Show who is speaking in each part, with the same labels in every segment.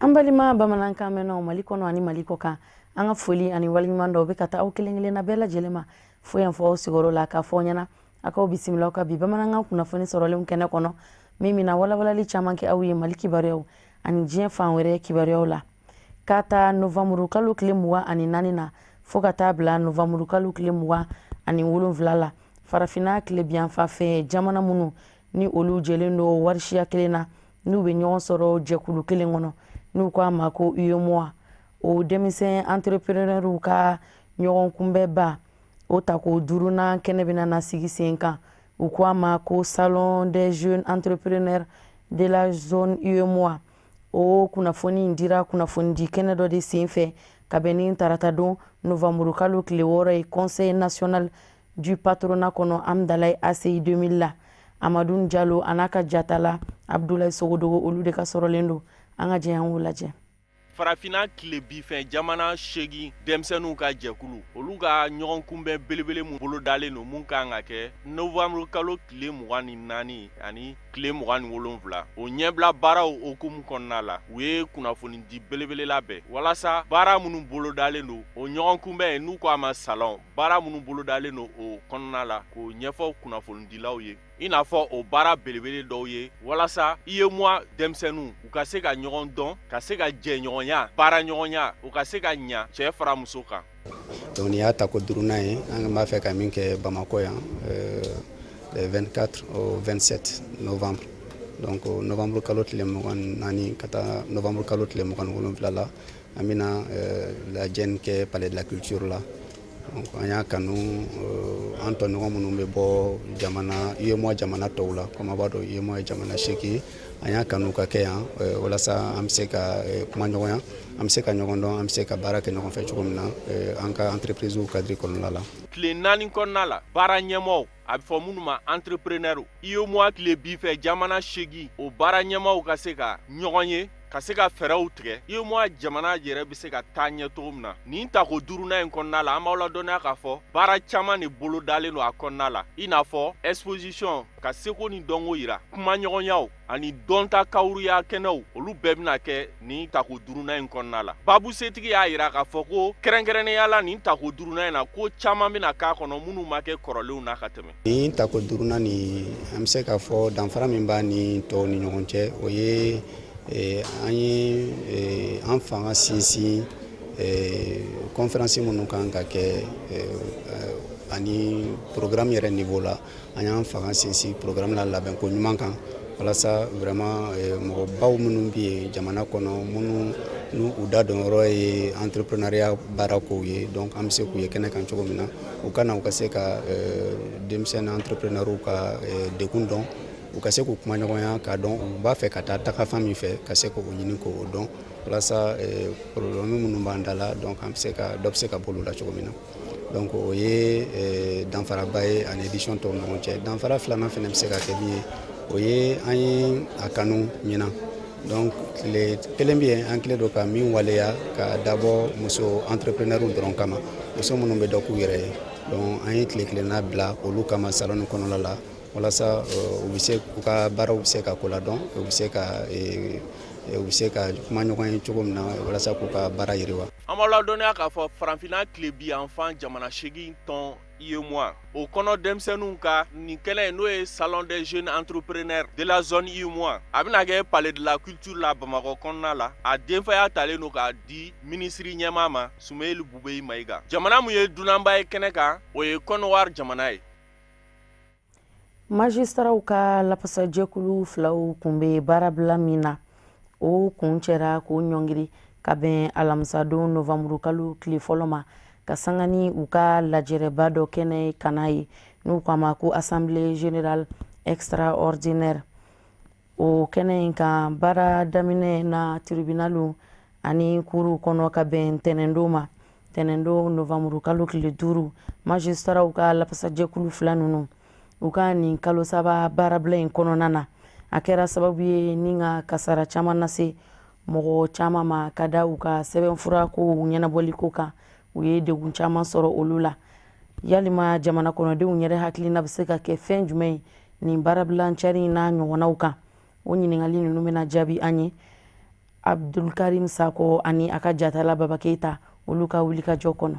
Speaker 1: An balima bamanankan mɛnnaw Mali kɔnɔ ani Mali kɔ kan an ka foli ani waleɲuman dɔw bɛ ka taa aw kelen kelenna bɛɛ lajɛlen ma fo yan fɔ aw sigiyɔrɔ la k'a fɔ ɲɛna a k'aw bisimila aw ka bi bamanankan kunnafoni sɔrɔlen kɛnɛ kɔnɔ min bɛna walawalali caman kɛ aw ye Mali kibaruyaw ani diɲɛ fan wɛrɛ kibaruyaw la k'a ta novamburu kalo tile 24 na fo ka taa bila novamburu kalo tile 27 la farafinna tile biyanfa fɛ jamana minnu ni olu jɛlen don warisiya kelen na n'u bɛ ɲɔgɔn sɔrɔ jɛkulu kelen kɔnɔ n'u k'a ma ko UEMOA o denmisɛn entrepreneurs ka ɲɔgɔn kunbɛba o tako 5nan kɛnɛ bɛna na sigi sen kan u k'a ma ko salon des jeunes entrepreneurs de la zone UEMOA o kunnafoni dira kunnafoni di kɛnɛ dɔ de sen fɛ ka bɛn ni tarata don novamburu kalo tile 6 ye conseil national du patronat kɔnɔ Amdalaye ACI 2000 la Amadou Diallo a n'a ka jatala Abdoulaye Sogodogo olu de ka sɔrɔlen don an ka jɛ an k'o lajɛ.
Speaker 2: Farafina tile bifɛn jamana 8 denmisɛnninw ka jɛkulu olu ka ɲɔgɔn kunbɛn belebele mun bolo dalen no mun kan ka kɛ novamburu kalo tile 24 ani tile 27 o ɲɛbila baaraw okumu kɔnɔna la u ye kunnafoni di belebele labɛn walasa baara minnu bolo dalen do o ɲɔgɔn kunbɛn n'u ko a ma salon baara minnu bolo dalen do o kɔnɔna la k'o ɲɛfɔ kunnafoni dilaw ye i n'a fɔ o baara belebele dɔw ye walasa UEMOA denmisɛnninw u ka se ka ɲɔgɔn dɔn ka se ka jɛ ɲɔgɔnya baara ɲɔgɔnya u ka se ka ɲa cɛ fara muso kan.
Speaker 3: Donc ni y'a ta ko 5nan ye an b'a fɛ ka min kɛ Bamako yan le 24 au 27 novembre donc novembre kalo tile 24 ka taa novembre kalo tile 27 la an bɛna lajɛ kɛ palais de la culture la. Donc an y'a kanu an tɔɲɔgɔn minnu bɛ bɔ jamana UEMOA jamana tɔw la comme a b'a dɔn UEMOA ye jamana 8 ye an y'a kanu ka kɛ yan walasa an bɛ se ka kuma ɲɔgɔnya an bɛ se ka ɲɔgɔn dɔn an bɛ se ka baara kɛ ɲɔgɔn fɛ cogo min na an ka entreprise cadre kɔnɔna la.
Speaker 2: Tile 4 kɔnɔna la baara ɲɛmaaw a bɛ fɔ minnu ma entrepreneur UEMOA tile bifɛ jamana 8 o baara ɲɛmaaw ka se ka ɲɔgɔn ye ka se ka fɛɛrɛw tigɛ UEMOA jamana yɛrɛ bɛ se ka taa ɲɛ cogo min na nin tako 5nan in kɔnɔna la an b'aw ladɔnniya k'a fɔ baara caman de bolo dalen don a kɔnɔna la i n'a fɔ exposition ka seko ni dɔnko yira kuma ɲɔgɔnyaw ani dɔnta kawuruya kɛnɛw olu bɛɛ bɛna kɛ nin tako 5nan in kɔnɔna la babu setigi y'a yira k'a fɔ ko kɛrɛnkɛrɛnnenya la nin tako 5nan in na ko caman bɛna k'a kɔnɔ minnu ma kɛ kɔrɔlenw na ka tɛmɛ.
Speaker 3: Nin tako 5nan ni an bɛ se k'a fɔ danfara min b'a ni tɔw ni ɲɔgɔn cɛ o ye an ye an fanga sinsin conférence minnu kan ka kɛ ani programme yɛrɛ niveau la an y'an fanga sinsin programme la labɛn ko ɲuman kan walasa vraiment mɔgɔbaw minnu bɛ yen jamana kɔnɔ minnu n'u da dɔnyɔrɔ ye entrepreneuriat baara kow ye donc an bɛ se k'u ye kɛnɛ kan cogo min na u ka se ka denmisɛnnin entrepreneurs ka degun dɔn u ka se k'u kuma ɲɔgɔnya k'a dɔn u b'a fɛ ka taa tagafan min fɛ ka se k'o ɲini k'o dɔn walasa problème minnu b'an da la donc an bɛ se ka dɔ bɛ se ka bolo la cogo min na donc o ye danfaraba ye ani édition tɔw ni ɲɔgɔn cɛ danfara filanan fana bɛ se ka kɛ min ye o ye an ye a kanu ɲinan donc tile kelen bɛ yen an kɛlen don ka min waleya ka dabɔ muso entrepreneurs dɔrɔn kama muso minnu bɛ dɔ k'u yɛrɛ ye donc an ye tile kelenna bila olu kama salon kɔnɔna la walasa u bɛ se u ka baaraw bɛ se ka ko la dɔn u bɛ se ka kuma ɲɔgɔn ye cogo min na walasa k'u ka baara yiriwa.
Speaker 2: An b'aw ladɔnniya k'a fɔ farafinna tile biyanfan jamana 8 tɔn UEMOA o kɔnɔ denmisɛnninw ka nin kɛnɛ n'o ye salon des jeunes entrepreneurs de la zone UEMOA a bɛna kɛ palais de la culture la Bamakɔ kɔnɔna la a denfaya talen don k'a di minisiri ɲɛmaa ma Sumeyili Bubeyi Mayiga jamana mun ye dunanba ye kɛnɛ kan o ye Côte d'Ivoire jamana ye.
Speaker 1: Magistraw ka lapasajɛkulu filaw kun bɛ baarabila min na o kun cɛra k'o ɲɔngiri ka bɛn alamisadon novamburu kalo tile fɔlɔ ma ka sanga ni u ka lajɛrɛba dɔ kɛnɛ ka n'a ye n'u k'a ma ko assemblée générale extraordinaire o kɛnɛ in kan baara daminɛ na tribunalu ani kuruw kɔnɔ ka bɛn tɛnɛndon ma tɛnɛndon novamburu kalo tile 5 magistraw ka lapasajɛkulu fila ninnu u ka nin kalo saba baarabila in kɔnɔna na a kɛra sababu ye ni ka kasara caman lase mɔgɔ caman ma ka da u ka sɛbɛnfura ko ɲɛnabɔli ko kan u ye degun caman sɔrɔ olu la yalima jamana kɔnɔdenw yɛrɛ hakilina bɛ se ka kɛ fɛn jumɛn ye nin baarabila cari n'a ɲɔgɔnnaw kan o ɲininkali ninnu bɛna jaabi an ye Abdulkarim Sako ani aka jatala Baba Keita olu ka wuli ka jɔ kɔnɔ.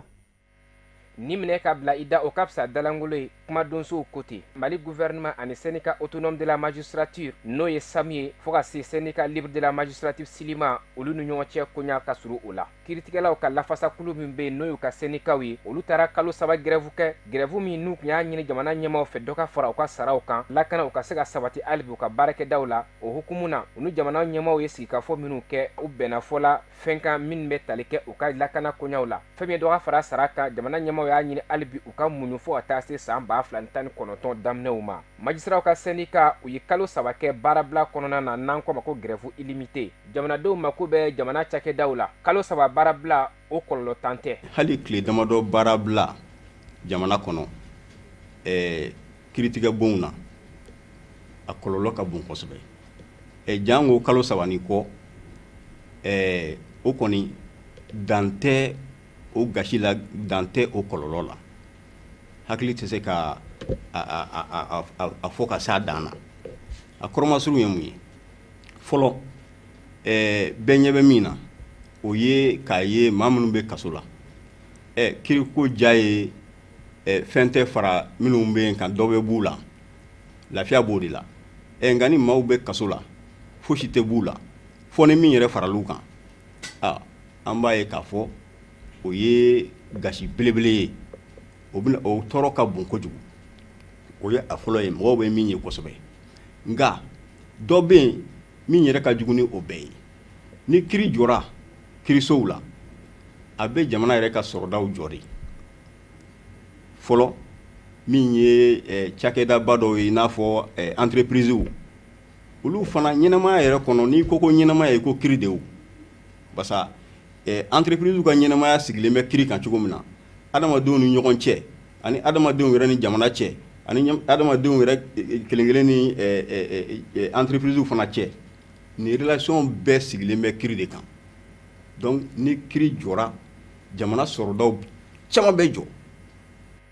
Speaker 4: Ni minɛ ka bila ida o ka fisa dalangolo ye kuma donsow côté Mali gouvernement ani syndicat autonome de la magistrature n'o ye SAMU ye fo ka se syndicat libre de la magistrature Silima olu ni ɲɔgɔn cɛ koɲa ka suru o la. Kiiritigɛlaw ka lafasakulu min bɛ yen n'o y'u ka syndicat ye olu taara kalo 3 grève kɛ grève min n'u kun y'a ɲini jamana ɲɛmaaw fɛ dɔ ka fara u ka saraw kan lakana u ka se ka sabati hali bi u ka baarakɛdaw la o hukumu na u ni jamana ɲɛmaaw ye sigikafɔ minnu kɛ u bɛnna fɔ la fɛn kan minnu bɛ tali kɛ u ka lakana koɲaw la fɛn min ye dɔ ka fara sara kan jamana ɲɛmaaw y'a ɲini hali bi u ka muɲu fo ka taa se san 2019 daminɛw ma. Magistraw ka syndicat u ye kalo 3 kɛ baarabila kɔnɔna na n'an ko ma ko grève illimité jamanadenw mako bɛ jamana cakɛdaw la kalo 3 baarabila o kɔlɔlɔ tan tɛ.
Speaker 3: Hali tile damadɔ baarabila jamana kɔnɔ kiiritigɛ bonw na a kɔlɔlɔ ka bon kosɛbɛ jango kalo 3 ni kɔ o kɔni dantɛ o gasi la dantɛ o kɔlɔlɔ la hakili tɛ se ka a fɔ ka s'a dan na a kɔrɔmasuru ye mun ye fɔlɔ bɛɛ ɲɛ bɛ min na o ye k'a ye maa minnu bɛ kaso la kiiriko ja ye fɛn tɛ fara minnu bɛ yen kan dɔ bɛ b'u la lafiya b'o de la nka ni maaw bɛ kaso la fosi tɛ b'u la fɔ ni min yɛrɛ faral'u kan an b'a ye k'a fɔ o ye gasi belebele ye o tɔɔrɔ ka bon kojugu o ye a fɔlɔ ye mɔgɔw bɛ min ye kosɛbɛ nka dɔ bɛ yen min yɛrɛ ka jugu ni o bɛɛ ye ni kiiri jɔra kiirisow la a bɛ jamana yɛrɛ ka sɔrɔdaw jɔ de fɔlɔ min ye cakɛdaba dɔw ye i n'a fɔ entreprisew olu fana ɲɛnamaya yɛrɛ kɔnɔ n'i ko ɲɛnamaya ye ko kiiri de o basa entreprisew ka ɲɛnamaya sigilen bɛ kiiri kan cogo min na adamadenw ni ɲɔgɔn cɛ ani adamadenw yɛrɛ ni jamana cɛ ani adamadenw yɛrɛ kelen-kelen ni entreprisew fana cɛ ni relation bɛɛ sigilen bɛ kiiri de kan donc ni kiiri jɔra jamana sɔrɔdaw caman bɛ jɔ.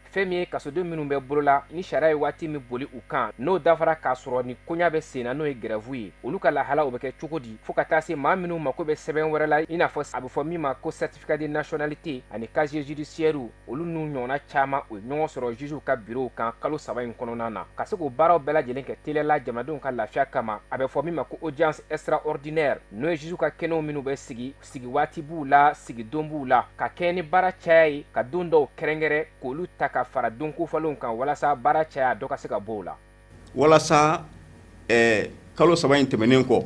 Speaker 4: Fɛn min ye kasoden minnu bɛ bolo la ni sariya ye waati min boli u kan n'o dafara k'a sɔrɔ ni koɲa bɛ sen na n'o ye grève ye olu ka lahalaw bɛ kɛ cogo di fo ka taa se maa minnu mako bɛ sɛbɛn wɛrɛ la i n'a fɔ a bɛ fɔ min ma ko certificat de nationalité ani casier judiciaire olu n'u ɲɔgɔnna caman u ye ɲɔgɔn sɔrɔ jugew ka bureau kan kalo 3 in kɔnɔna na ka se k'o baaraw bɛɛ lajɛlen kɛ teliya la jamanadenw ka lafiya kama a bɛ fɔ min ma ko audience extraordinaire n'o ye jugew ka kɛnɛw minnu bɛ sigi waati b'u la sigidon b'u la ka kɛɲɛ ni baara caya ye ka don dɔw kɛrɛnkɛrɛn k'olu ta ka fara don kofalenw kan walasa baara caya dɔ ka se ka bɔ o la
Speaker 3: walasa kalo 3 in tɛmɛnen kɔ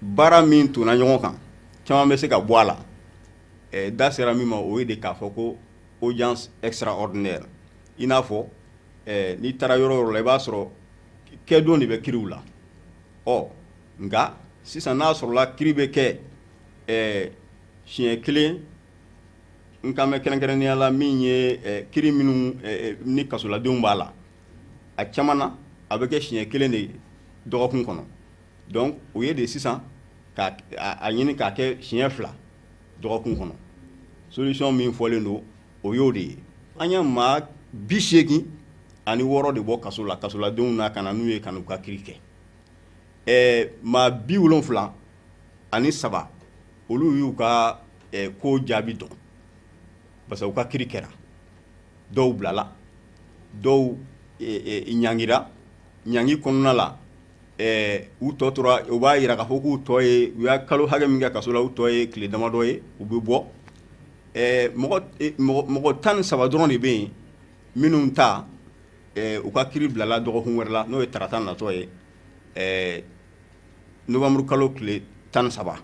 Speaker 3: baara min tuna ɲɔgɔn kan caman bɛ se ka bɔ a la da sera min ma o ye de k'a fɔ ko audience extraordinaire i n'a fɔ n'i taara yɔrɔ yɔrɔ la i b'a sɔrɔ kɛdon de bɛ kiiriw la nka sisan n'a sɔrɔla kiiri bɛ kɛ siɲɛ kelen n kan bɛ kɛrɛnkɛrɛnnenya la min ye kiiri minnu ni kasoladenw b'a la a caman na a bɛ kɛ siɲɛ kelen de dɔgɔkun kɔnɔ donc o ye de sisan a ɲini k'a kɛ siɲɛ 2 dɔgɔkun kɔnɔ solution min fɔlen don o y'o de ye an ye maa 86 de bɔ kaso la kasoladenw na ka na n'u ye ka n'u ka kiiri kɛ maa 73 olu y'u ka ko jaabi dɔn parce que u ka kiiri kɛra dɔw bilala dɔw ɲangira ɲangi kɔnɔna la u tɔ tora u b'a yira k'a fɔ k'u tɔ ye u y'a kalo hakɛ min kɛ kaso la u tɔ ye tile damadɔ ye u bɛ bɔ mɔgɔ 13 dɔrɔn de bɛ yen minnu ta u ka kiiri bilala dɔgɔkun wɛrɛ la n'o ye tarata natɔ ye novembre kalo tile 13.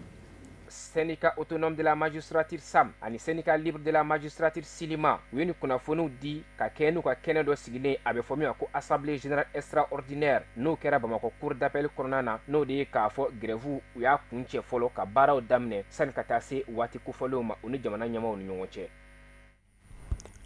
Speaker 4: Syndicat autonome de la magistrature SAM ani syndicat libre de la magistrature Silima u ye ni kunnafoniw di ka kɛ n'u ka kɛnɛ dɔ sigilen a bɛ fɔ min ma ko assemblée générale extraordinaire n'o kɛra Bamakɔ cour d'appel kɔnɔna na n'o de ye k'a fɔ grève u y'a kun cɛ fɔlɔ ka baaraw daminɛ sani ka taa se waati kofɔlenw ma u ni jamana ɲɛmaaw ni ɲɔgɔn cɛ.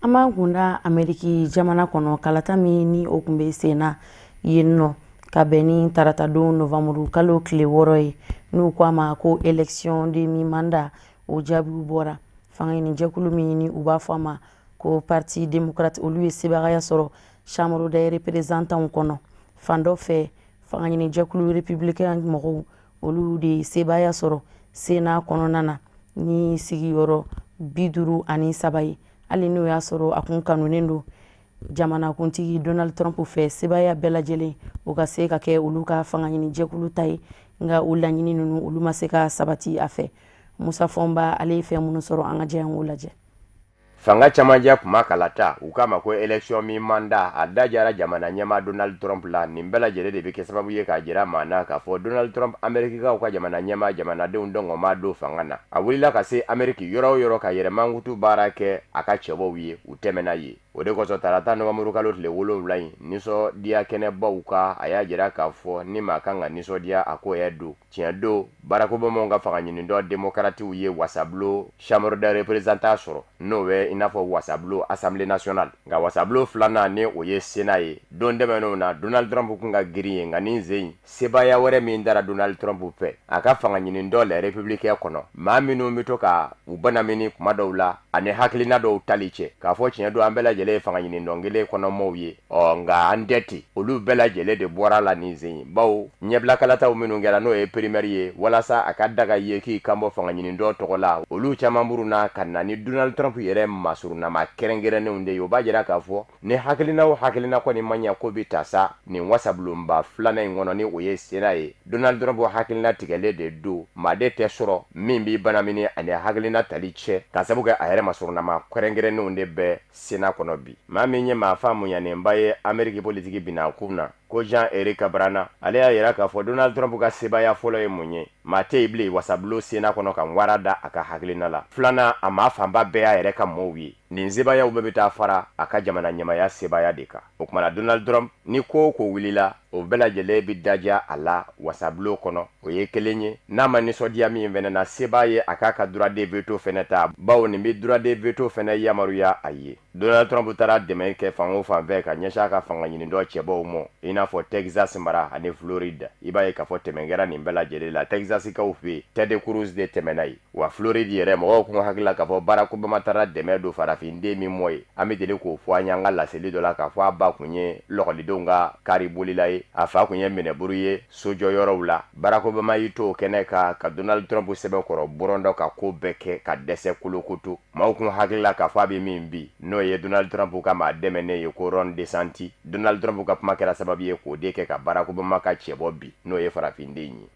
Speaker 1: An b'an kunda Ameriki jamana kɔnɔ kalata min ni o kun bɛ sen na yen nɔ ka bɛn ni tarata don novembre kalo tile 6 ye n'u ko a ma ko élection de mi mandat o jaabiw bɔra fanga ɲini jɛkulu min ɲini u b'a fɔ a ma ko parti démocrate olu ye sebagaya sɔrɔ chambre des représentants kɔnɔ fan dɔ fɛ fanga ɲini jɛkulu républicain mɔgɔw olu de sebaya sɔrɔ sena kɔnɔna na ni sigiyɔrɔ 53 ye. Hali n'o y'a sɔrɔ a kun kanunen don jamanakuntigi Donald Trump fɛ sebaya bɛɛ lajɛlen o ka se ka kɛ olu ka fanga ɲini jɛkulu ta ye, nka o laɲini ninnu olu ma se ka sabati a fɛ. Musa Fɔnba ale ye fɛn minnu sɔrɔ an ka jɛ an k'o lajɛ.
Speaker 5: Fanga camanjɛ kuma kalata u k'a ma ko élection min manda a dajara jamana ɲɛma Donald Trump la nin bɛɛ lajɛlen de bɛ kɛ sababu ye k'a jira maa na k'a fɔ Donald Trump Amerikikaw ka jamana ɲɛma jamanadenw dɔngɔma don fanga na. A wulila ka se Ameriki yɔrɔ o yɔrɔ ka yɛrɛmankutu baara kɛ a ka cɛbɔw ye u tɛmɛna ye. O de kosɔn tarata nɔgɔmuru kalo tile 7 in nisɔndiya kɛnɛbaw ka a y'a jira k'a fɔ ni maa kan ka nisɔndiya a ko yɛ don. Tiɲɛ don Barack Obama ka fanga ɲinindɔ démocratiw ye wasabulon Chambre des représentants sɔrɔ n'o bɛ i n'a fɔ wasabulon Assemblée nationale. Nka wasabulon filanan ni o ye Sénat ye. Don dɛmɛnenw na Donald Trump kun ka girin ye nka nin sen sebaya wɛrɛ min dara Donald Trump fɛ a ka fanga ɲinindɔ les républicains kɔnɔ. Maa minnu bɛ to ka u banamini kuma dɔw la ani hakilina dɔw tali cɛ k'a fɔ tiɲɛ don an bɛɛ lajɛlen fanga ɲini dɔnkelen kɔnɔmɔɔw ye. Nka an dɛti olu bɛɛ lajɛlen de bɔra la nin sen bawo ɲɛbilakalataw minnu kɛra n'o ye primaire ye walasa a ka daga ye k'i kan bɔ fanga ɲini dɔ tɔgɔ la olu caman buruna ka na ni Donald Trump yɛrɛ masurunama kɛrɛnkɛrɛnnenw de ye o b'a jira k'a fɔ ni hakilina o hakilina kɔni ma ɲɛ ko bi ta sa nin wasabulonba filanan in kɔnɔ ni o ye Sénat ye. Donald Trump hakilina tigɛlen de don maaden tɛ sɔrɔ min b'i banamini ani hakilina tali cɛ ka sabu kɛ a yɛrɛ masurunama kɛrɛnkɛrɛnnenw de bɛ Sénat kɔnɔ bi. Maa min ye maa fa munyanenba ye Ameriki politiki bina kun na ko Jean-Éric Cabrana ale y'a yira k'a fɔ Donald Trump ka sebaya fɔlɔ ye mun ye maa tɛ yen bilen wasabulon Sénat kɔnɔ ka wara da a ka hakilina la. Filanan a maa fanba bɛɛ y'a yɛrɛ ka mɔɔw ye nin sebayaw bɛɛ bɛ taa fara a ka jamana ɲɛmaya sebaya de kan. O kumana Donald Trump ni ko o ko wulila o bɛɛ lajɛlen bi daja a la wasabulon kɔnɔ o ye kelen ye n'a ma nisɔndiya min fɛnɛ na sebaa ye a k'a ka droit de veto fɛnɛ ta bawo nin bi droit de veto fɛnɛ yamaruya a ye. Donald Trump taara dɛmɛ kɛ fan o fan fɛ ka ɲɛsin a ka fanga ɲinindɔ cɛbaw ma i n'a fɔ Texas mara ani Floride. I b'a ye k'a fɔ tɛmɛ kɛra nin bɛɛ lajɛlen la Texasikaw fɛ yen Ted Cruz de tɛmɛna ye wa Floride yɛrɛ mɔgɔw kun hakilila k'a fɔ Barack Obama taara dɛmɛ don farafinden min mɔ ye an bɛ deli k'o fɔ an y'an ka laseli dɔ la k'a fɔ a ba kun ye lɔgɔlidenw ka kari bolila ye a fa kun ye minɛburu ye sojɔyɔrɔw la. Barack Obama y'i to o kɛnɛ ka Donald Trump sɛbɛnkɔrɔ bɔrɔndɔ ka ko bɛɛ kɛ ka dɛsɛ kolokoto. Maaw kun hakilila k'a fɔ a bɛ min bi n'o ye Donald Trump ka maa dɛmɛnen ye ko Ron DeSantis. Donald Trump ka kuma kɛra sababu ye k'o de kɛ ka Barack Obama ka cɛbɔ bi n'o ye farafinden ye.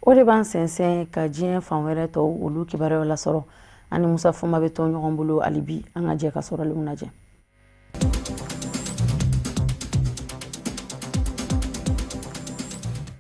Speaker 1: O de b'an sɛnsɛn ka diɲɛ fan wɛrɛ tɔw olu kibaruyaw lasɔrɔ ani Musa Fɔnba bɛ to ɲɔgɔn bolo hali bi an ka jɛ ka sɔrɔlenw lajɛ.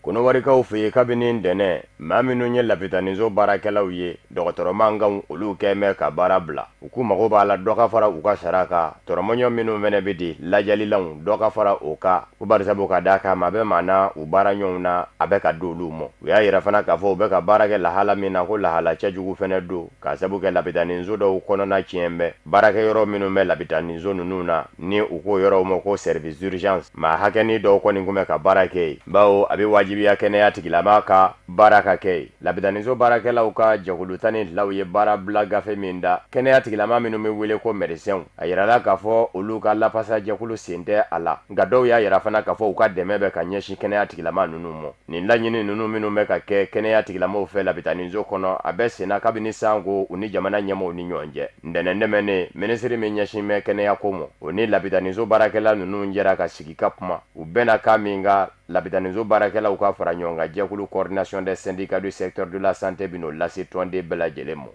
Speaker 5: Kɔnɔwarikaw fɛ yen kabini ntɛnɛn maa minnu ye lapitanizo baarakɛlaw ye dɔgɔtɔrɔman kan olu kɛmɛ ka baara bila u k'u mago b'a la dɔ ka fara u ka sara kan tɔrɔmɔɲɔ minnu fɛnɛ bɛ di lajɛlilanw dɔ ka fara o kan ko barisabu ka d'a kan maa bɛ maa na u baara ɲɔgɔnw na a bɛ ka di olu ma. U y'a yira fana k'a fɔ u bɛ ka baara kɛ lahala min na ko lahala cɛjugu fɛnɛ don k'a sabu kɛ lapitanizo dɔw kɔnɔna tiɲɛ bɛ baarakɛyɔrɔ minnu bɛ lapitanizo ninnu na ni u k'o yɔrɔw ma ko service d'urgence maa hakɛnin dɔw kɔni kun bɛ ka baara kɛ yen bawo a bɛ wajibiya kɛnɛya tigilama ka baara ka kɛ yen. Lapitanizo baarakɛlaw ka jɛkulu 12 ye baara bila gafe min da kɛnɛya tigilama minnu bɛ wele ko médecins a yirala k'a fɔ olu ka lapasa jɛkulu sen tɛ a la nka dɔw y'a yira fana k'a fɔ u ka dɛmɛ bɛ ka ɲɛsin kɛnɛya tigilama ninnu ma. Nin laɲini ninnu minnu bɛ ka kɛ kɛnɛya tigilamaw fɛ lapitanizo kɔnɔ a bɛ senna kabini sanko u ni jamana ɲɛmɔgɔw ni ɲɔgɔn cɛ. Ntɛnɛn dɛmɛnen minisiri min ɲɛsin bɛ kɛnɛya ko ma o ni lapitanizo baarakɛla ninnu jɛra ka sigi ka kuma u bɛnna ka min ka lapitanizo baarakɛlaw ka fara ɲɔgɔn kan jɛkulu coordination des syndicats du secteur de la santé bino lase tɔnden bɛɛ lajɛlen ma.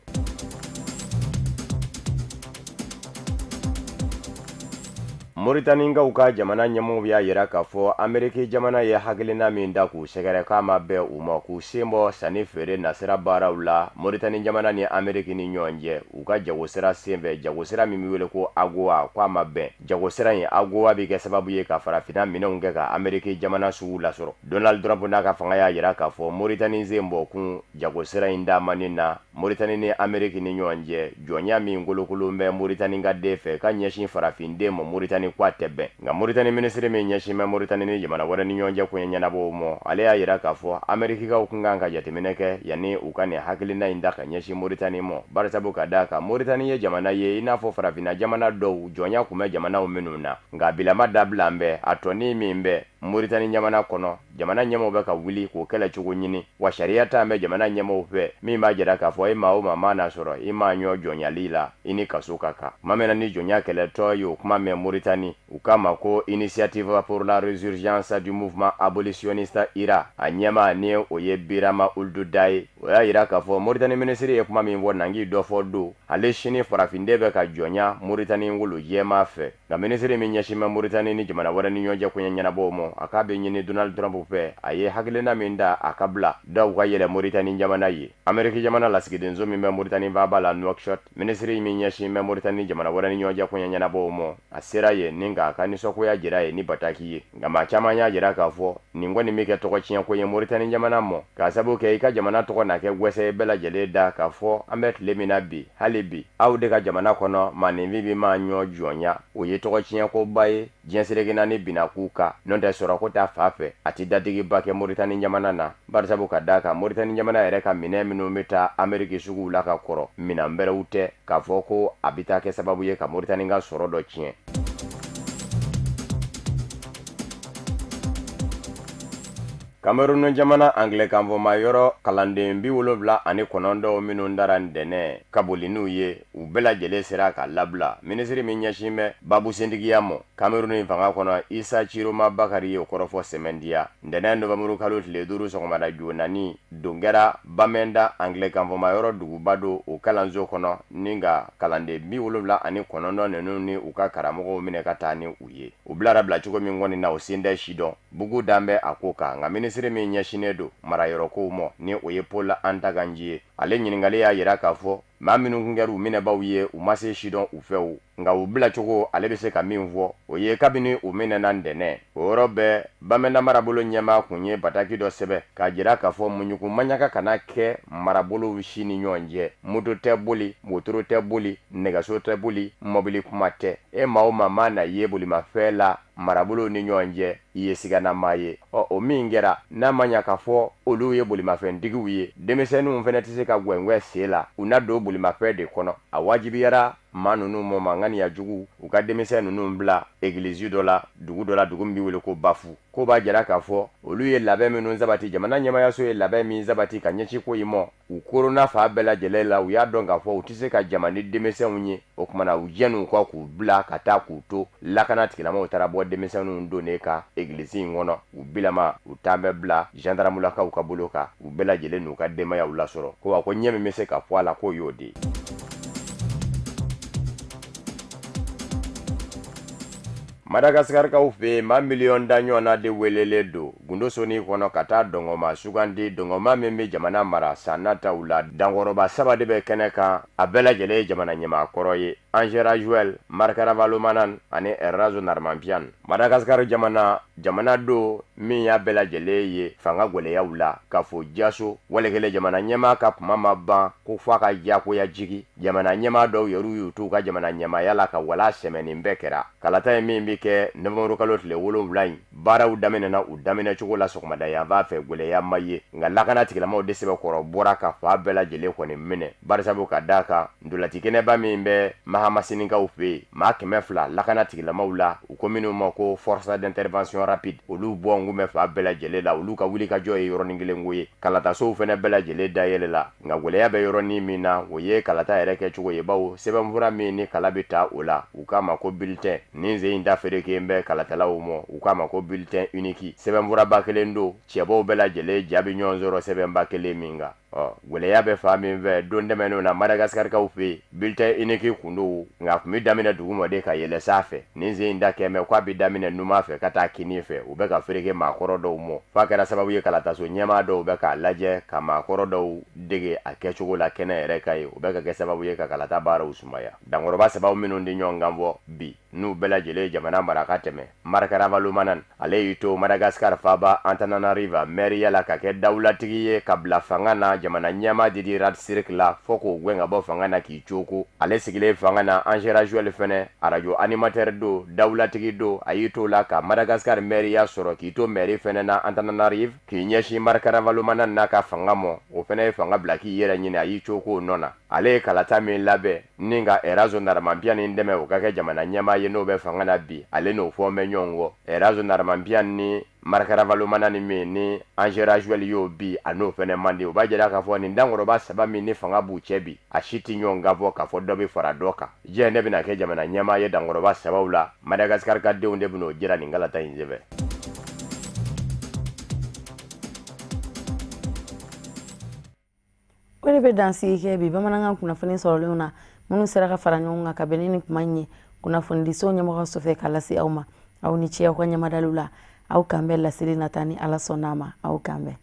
Speaker 5: Mauritanienkaw ka jamana ɲɛmɔgɔw y'a yira k'a fɔ Ameriki jamana ye hakilina min da k'u sɛgɛrɛ k'a ma bɛn u ma k'u sen bɔ sanni feere nasira baaraw la Mauritanie jamana ni Ameriki ni ɲɔgɔn cɛ u ka jagosira senfɛ jagosira min bɛ wele ko AGOA k'a ma bɛn jagosira in AGOA bɛ kɛ sababu ye ka farafinna minɛnw kɛ ka Ameriki jamana sugu lasɔrɔ. Donald Trump n'a ka fanga y'a yira k'a fɔ Mauritanie sen bɔ kun jagosira in damani na Mauritanie ni Ameriki ni ɲɔgɔn cɛ jɔnya min kolokolon bɛ Mauritanie ka den fɛ ka ɲɛsin farafinden ma Mauritanie ko a tɛ bɛn nka Mauritanie minisiri min ɲɛsin bɛ Mauritanie ni jamana wɛrɛ ni ɲɔgɔn cɛ kun ye ɲɛnabɔ ma ale y'a yira k'a fɔ Amerikikaw kun kan ka jateminɛ kɛ yanni u ka nin hakilina in da ka ɲɛsin Mauritanie ma barisabu ka d'a kan Mauritanie ye jamana ye i n'a fɔ farafinna jamana dɔw jɔnya kun bɛ jamanaw minnu na nka bilama dabila bɛ a tɔni min bɛ Mauritanie jamana kono jamana nyamo be ka wuli ko kala chugo nyini wa sharia ta me jamana nyamo fe mi ma jira ka fo ma o mama na soro ima nyo jonya lila ini kasuka ka mamena ni jonya kele to yo kuma me Mauritanie ukama ko initiative pour la résurgence du mouvement abolitionniste ira anyama ne oye birama uldudai oya ira ka fo Mauritanie ministry e kuma mi wona ngi do fo do ale shini farafinde be ka jonya Mauritanie ngulu yema fe na ministry mi nyashima Mauritanie ni jamana wara ni nyoja kunya nyana bomo akabe nyini Donald Trump fe aye haglena minda akabla da wayele Mauritanie jamana yi Amerika jamana lasigiden zo mi me Mauritanie babala Nouakchott ministry mi nyashima Mauritanie jamana wara ni nyoja kunya nyana bomo asira ye ninga kaniso ko ya jira ye ni bataki ye ngama chama nya jira ka fo ningo ni mike toko chinya ko ye Mauritanie jamana mo ka sabu ke ka jamana toko na ke gwese bela jele da ka fo amet lemina bi halibi awde ka jamana kono manimbi bi ma nyo jonya o ye toko chinya ko baye jensere na ni binakuka nonde soro ko ta fafe ati dadigi bake Mauritanie jamana na bar sabu ka daka Mauritanie jamana ere ka mine minu mita Amerika sugu la ka koro mina mbere ute ka fo ko abita ke sababu ye ka Mauritanie nga soro do chien Cameroon jamana angle kanvo mayoro kalande mbi wolobla ani konondo minu ndaran dene kabolinu ye u bela jele sera ka labla ministry mi nyashime babu sendigiyamo Cameroon fanga kono Isa Chiroma Bakari o korofo semendia ndene novembre kalot le duru songomada jonani dongera bamenda angle kanvo mayoro dugubado o kalanzo kono ninga kalande mbi wolobla ani konondo nenuni uka karamogo mine katani uye u blara bla chugo mingoni na osinde shido bugu dambe akoka nga Sire mi nyashinedo mara yoroko mo ni oye pola antaganjie ale nyiningali ya yira kafo ma minu ngeru mine bawiye umase shidon ufewu nga ubila choko ale bese ka minvo oye kabini umene nandene orobe bamena marabolo nyema kunye bataki do sebe ka jira kafo munyuku manyaka kanake marabolo wishini nyonje mudu tebuli motoro tebuli negaso tebuli mobili kumate e mao mama na yebuli mafela marabolo ni nyonje iye sigana maye o mingera na manyaka fo olu yebuli mafendigi wiye demesenu mfenetise ka gwenwe sela unado buli mafede kono awajibiyara manunu mo mangani ya jugu ukademesenu numbla eglise dola dugu mbi wele ko bafu ko ba jara ka fo olu ye labe menu zabati jamana nyama yaso ye labe mi zabati kanyechi ko yimo ukorona fa bela jelela u ya donga fo utise ka jamani demesenu nye okumana ujenu kwa ku bla kata kuto lakana tikila mo tarabo demesenu ndone ka eglise ngono ubilama utambe bla gendarme la ka ukaboloka ubela jelenu ka dema ya ulasoro ko wa ko nyeme mese ka fo ala ko yodi Madagascar ka ufe ma million danyo na de welele do gundo soni kono kata dongoma sugandi dongoma meme jamana mara sanata ula dangoroba saba de be keneka abela jele jamana nyema koroye Angera Joel Markara Valomanan ane Erazo Narmampian Madagascar jamana do mi ya bela jele ye fanga gwele ya ula kafo jaso walegele jamana nyema ka mama ba ko faka jako ya jigi jamana nyema do yoru yutu ka jamana nyema yala ka wala semeni mbekera kalata mi ke novembre kalot le wolo wlain bara udamene na udamene chugo la sokmada ya va fe gwele ya maye ngalakana tikila mo desebe koro bora ka fa bela jele ko ne mine barsabu ka daka ndulati kene ba mi mbe mahama sininga ufe ma kemefla lakana tikila maula ukomino mako force d'intervention rapide olu bongu me fa bela jele la olu ka wuli ka joye yoro ningile ngoye kalata so fene bela jele da yele la nga gwele ya be yoro ni mina woye kalata ereke chugo ye bawo sebe mvura mi ni kalabita ola ukama ko bulletin ninze inda fereke kalatala umo ukama ko bulletin unique sebembura bakelendo chebo bela jele jabi nyonzoro sebemba kele minga gwele ya be fami ve donde meno na Madagascar ka ufe bulletin unique kundo nga kumi damina dugumo de ka yele safe ninze inda keme kwa bidamina numa fe kata kinife ubeka fereke makoro do umo fakera sababu ye kalata so nyema do ubeka laje kama makoro do dege akechugo la kene ereka ye ubeka ke sababu ye kalata bara usumaya dangoroba sababu mino ndi nyongambo bi nu bela jele jamana marakateme Markara Valomanan ale yito Madagascar faba Antananariva meri yala kake dawlatigi ye kabla fangana jamana nyama didi rat circle foko gwenga bo fangana ki choko ale sigile fangana Angera Joel fene arajo animateur do dawlatigi do ayito la ka Madagascar meri ya soro ki to meri fene na Antananarive ki nyeshi Markara Valomanan naka fangamo o fene fanga blaki yera nyine ayi choko nona ale kalata mi labe ninga Erazo Narmampian ndeme ukake jamana nyama ye no be fangana bi ale no fo me nyongo Erazo Narmampian ni markaravalumana ni min ni Angela Joel y'o bi a n'o fɛnɛ man di o b'a jira k'a fɔ nin dankɔrɔba saba min ni fanga b'u cɛ bi a si tɛ ɲɔgɔn kan fɔ k'a fɔ dɔ bɛ fara dɔ kan diɲɛ ne bɛna kɛ jamana ɲɛmaa ye dankɔrɔba sabaw la Madagascar ka denw de bɛn'o jira nin galata in sɛbɛ.
Speaker 1: O de bɛ dansigi kɛ bi bamanankan kunnafoni sɔrɔlenw na minnu sera ka fara ɲɔgɔn kan ka bɛn ni kuma in ye kunnafonidiso ɲɛmɔgɔ sɔfɛ k'a lase aw ma aw ni ce aw ka ɲamadaliw la aw k'an bɛn laseli nata ni Ala sɔnn'a ma aw k'an bɛn.